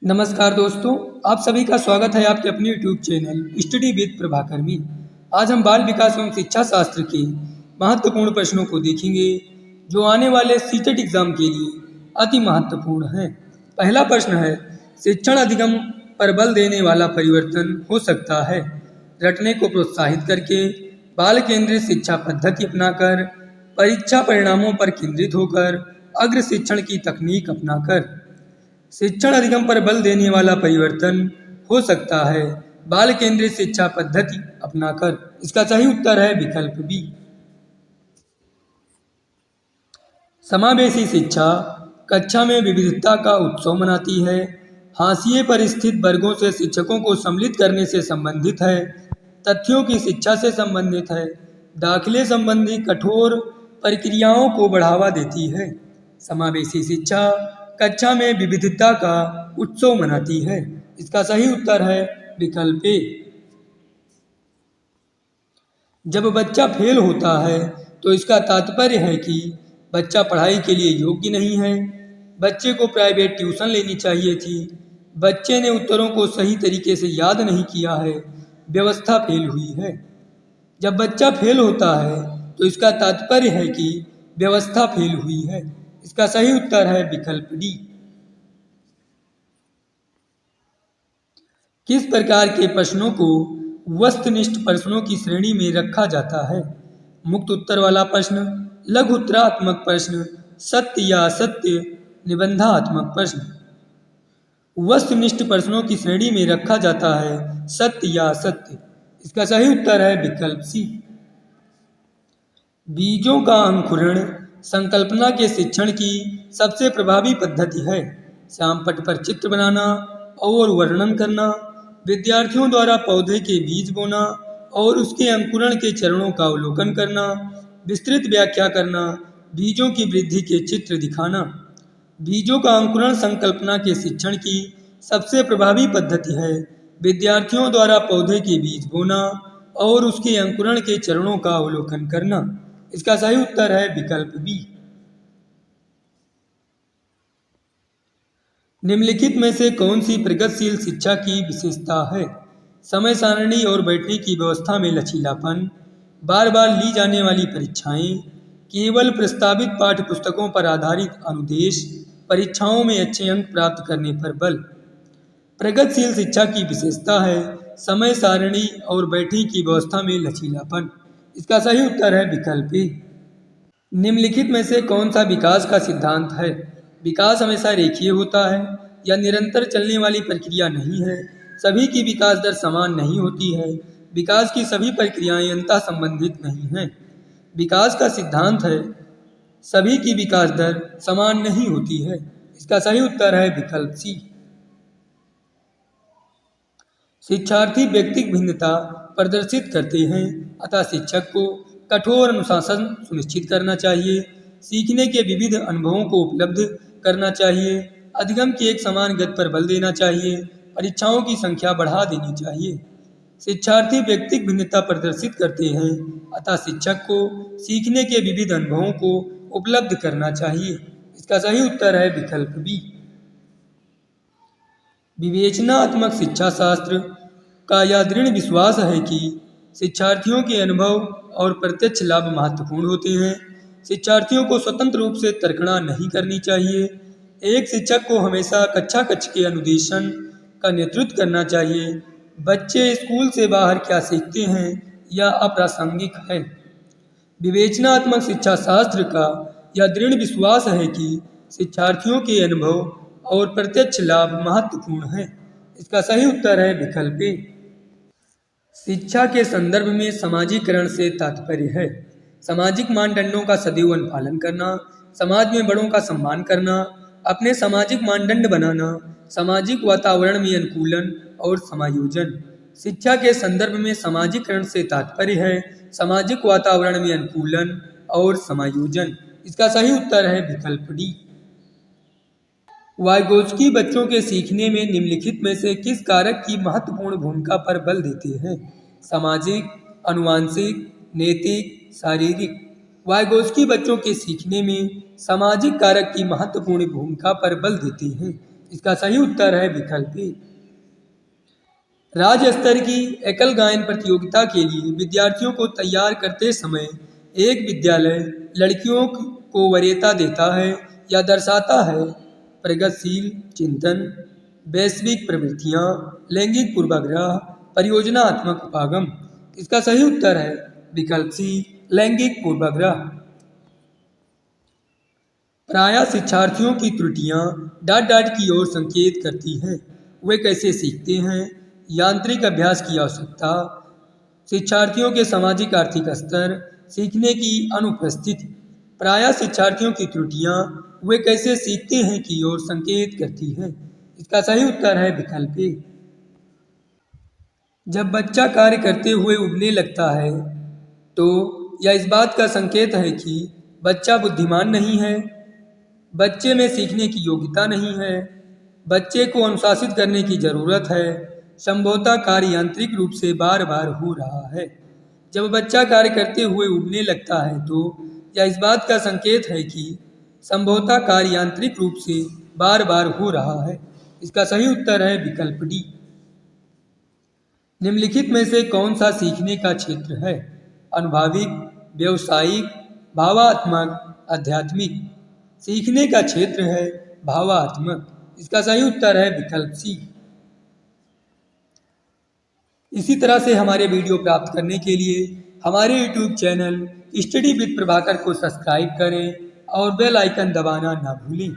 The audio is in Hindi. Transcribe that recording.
नमस्कार दोस्तों, आप सभी का स्वागत है आपके अपने YouTube channel study with Prabhakar में। आज हम बाल विकास एवं शिक्षा शास्त्र के महत्वपूर्ण प्रश्नों को देखेंगे जो आने वाले सीटेट एग्जाम के लिए अति महत्वपूर्ण है। पहला प्रश्न है, शिक्षण अधिगम पर बल देने वाला परिवर्तन हो सकता है रटने को प्रोत्साहित करके, बाल केंद्रित शिक्षा पद्धति अपनाकर, परीक्षा परिणामों पर केंद्रित होकर, अग्र शिक्षण की तकनीक अपनाकर। शिक्षण अधिगम पर बल देने वाला परिवर्तन हो सकता है बाल केंद्रित शिक्षा पद्धति अपनाकर। इसका सही उत्तर है विकल्प बी। समावेशी शिक्षा कक्षा में विविधता का उत्सव मनाती है, हाशिए पर स्थित वर्गों से शिक्षकों को सम्मिलित करने से संबंधित है, तथ्यों की शिक्षा से संबंधित है, दाखिले संबंधी कठोर प्रक्रियाओं को बढ़ावा देती है। समावेशी शिक्षा कक्षा में विविधता का उत्सव मनाती है। इसका सही उत्तर है विकल्प ए। जब बच्चा फेल होता है तो इसका तात्पर्य है कि बच्चा पढ़ाई के लिए योग्य नहीं है, बच्चे को प्राइवेट ट्यूशन लेनी चाहिए थी, बच्चे ने उत्तरों को सही तरीके से याद नहीं किया है, व्यवस्था फेल हुई है। जब बच्चा फेल होता है तो इसका तात्पर्य है कि व्यवस्था फेल हुई है। इसका सही उत्तर है विकल्प डी। किस प्रकार के प्रश्नों को वस्तुनिष्ठ प्रश्नों की श्रेणी में रखा जाता है? मुक्त उत्तर वाला प्रश्न, लघु उत्तरात्मक प्रश्न, सत्य या असत्य, निबंधात्मक प्रश्न। वस्तुनिष्ठ प्रश्नों की श्रेणी में रखा जाता है सत्य या असत्य। इसका सही उत्तर है विकल्प सी। बीजों का अंकुरण संकल्पना के शिक्षण की सबसे प्रभावी पद्धति है। श्याम पट पर चित्र बनाना और वर्णन करना, विद्यार्थियों द्वारा पौधे के बीज बोना और उसके अंकुरण के चरणों का अवलोकन करना, विस्तृत व्याख्या करना, बीजों की वृद्धि के चित्र दिखाना। बीजों का अंकुरण संकल्पना के शिक्षण की सबसे प्रभावी पद्धति है। विद्यार्थियों द्वारा पौधे के बीज बोना और उसके अंकुरण के चरणों का अवलोकन करना। इसका सही उत्तर है विकल्प बी। निम्नलिखित में से कौन सी प्रगतिशील शिक्षा की विशेषता है? समय सारणी और बैठने की व्यवस्था में लचीलापन, बार बार ली जाने वाली परीक्षाएं, केवल प्रस्तावित पाठ्य पुस्तकों पर आधारित अनुदेश, परीक्षाओं में अच्छे अंक प्राप्त करने पर बल। प्रगतिशील शिक्षा की विशेषता है समय सारणी और बैठने की व्यवस्था में लचीलापन। इसका सही उत्तर है विकल्प ए। निम्नलिखित में से कौन सा विकास का सिद्धांत है? विकास हमेशा रेखीय होता है या निरंतर चलने वाली प्रक्रिया नहीं है, सभी की विकास दर समान नहीं होती है, विकास की सभी प्रक्रियाएं अंतः संबंधित नहीं हैं। विकास का सिद्धांत है सभी की विकास दर समान नहीं होती है। इसका सही उत्तर है विकल्प सी। शिक्षार्थी व्यक्तिगत भिन्नता प्रदर्शित करते हैं, अतः शिक्षक को कठोर अनुशासन सुनिश्चित करना चाहिए, सीखने के विविध अनुभवों को उपलब्ध करना चाहिए, अधिगम की एक समान गति पर बल देना चाहिए, परीक्षाओं की संख्या बढ़ा देनी चाहिए। शिक्षार्थी व्यक्तिगत भिन्नता प्रदर्शित करते हैं, अतः शिक्षक को सीखने के विविध अनुभवों को उपलब्ध करना चाहिए। इसका सही उत्तर है विकल्प बी। विवेचनात्मक शिक्षा शास्त्र का यह दृढ़ विश्वास है कि शिक्षार्थियों के अनुभव और प्रत्यक्ष लाभ महत्वपूर्ण होते हैं। शिक्षार्थियों को स्वतंत्र रूप से तर्कना नहीं करनी चाहिए। एक शिक्षक को हमेशा कक्षा कक्ष के अनुदेशन का नेतृत्व करना चाहिए। बच्चे स्कूल से बाहर क्या सीखते हैं यह अप्रासंगिक है। विवेचनात्मक शिक्षा शास्त्र का यह दृढ़ विश्वास है कि शिक्षार्थियों के अनुभव और प्रत्यक्ष लाभ महत्वपूर्ण है। इसका सही उत्तर है विकल्प ए। शिक्षा के संदर्भ में समाजीकरण से तात्पर्य है सामाजिक मानदंडों का सदैव अनुपालन करना, समाज में बड़ों का सम्मान करना, अपने सामाजिक मानदंड बनाना, सामाजिक वातावरण में अनुकूलन और समायोजन। शिक्षा के संदर्भ में समाजीकरण से तात्पर्य है सामाजिक वातावरण में अनुकूलन और समायोजन। इसका सही उत्तर है विकल्प डी। वाइगोत्स्की बच्चों के सीखने में निम्नलिखित में से किस कारक की महत्वपूर्ण भूमिका पर बल देते हैं? सामाजिक, आनुवंशिक, नैतिक, शारीरिक। वाइगोत्स्की बच्चों के सीखने में सामाजिक कारक की महत्वपूर्ण भूमिका पर बल देते हैं। इसका सही उत्तर है विकल्प ए। राज्य स्तर की एकल गायन प्रतियोगिता के लिए विद्यार्थियों को तैयार करते समय एक विद्यालय लड़कियों को वरीयता देता है या दर्शाता है? प्रगतिशील चिंतन, वैश्विक प्रवृत्तियाँ, लैंगिक पूर्वाग्रह, परियोजनात्मक उपागम। इसका सही उत्तर है विकल्प सी, लैंगिक पूर्वाग्रह। प्रायः शिक्षार्थियों की त्रुटियां डाट डाट की ओर संकेत करती हैं। वे कैसे सीखते हैं? यांत्रिक अभ्यास की आवश्यकता, शिक्षार्थियों के सामाजिक आर्थिक स्तर, सीखने की अनुपस्थिति। प्रायः शिक्षार्थियों की त्रुटियां वे कैसे सीखते हैं की ओर संकेत करती हैं। इसका सही उत्तर है विकल्प ए। जब बच्चा कार्य करते हुए उबने लगता है तो यह इस बात का संकेत है कि बच्चा बुद्धिमान नहीं है, बच्चे में सीखने की योग्यता नहीं है, बच्चे को अनुशासित करने की ज़रूरत है, संभवतः कार्य यांत्रिक रूप से बार बार हो रहा है। जब बच्चा कार्य करते हुए उबने लगता है तो यह इस बात का संकेत है कि संभवतः कार्य यांत्रिक रूप से बार बार हो रहा है। इसका सही उत्तर है विकल्प डी। निम्नलिखित में से कौन सा सीखने का क्षेत्र है? अनुभाविक, व्यवसायिक, भावात्मक, आध्यात्मिक। सीखने का क्षेत्र है भावात्मक। इसका सही उत्तर है विकल्प सी। इसी तरह से हमारे वीडियो प्राप्त करने के लिए हमारे YouTube channel study with Prabhakar को सब्सक्राइब करें और बेल आइकन दबाना ना भूलें।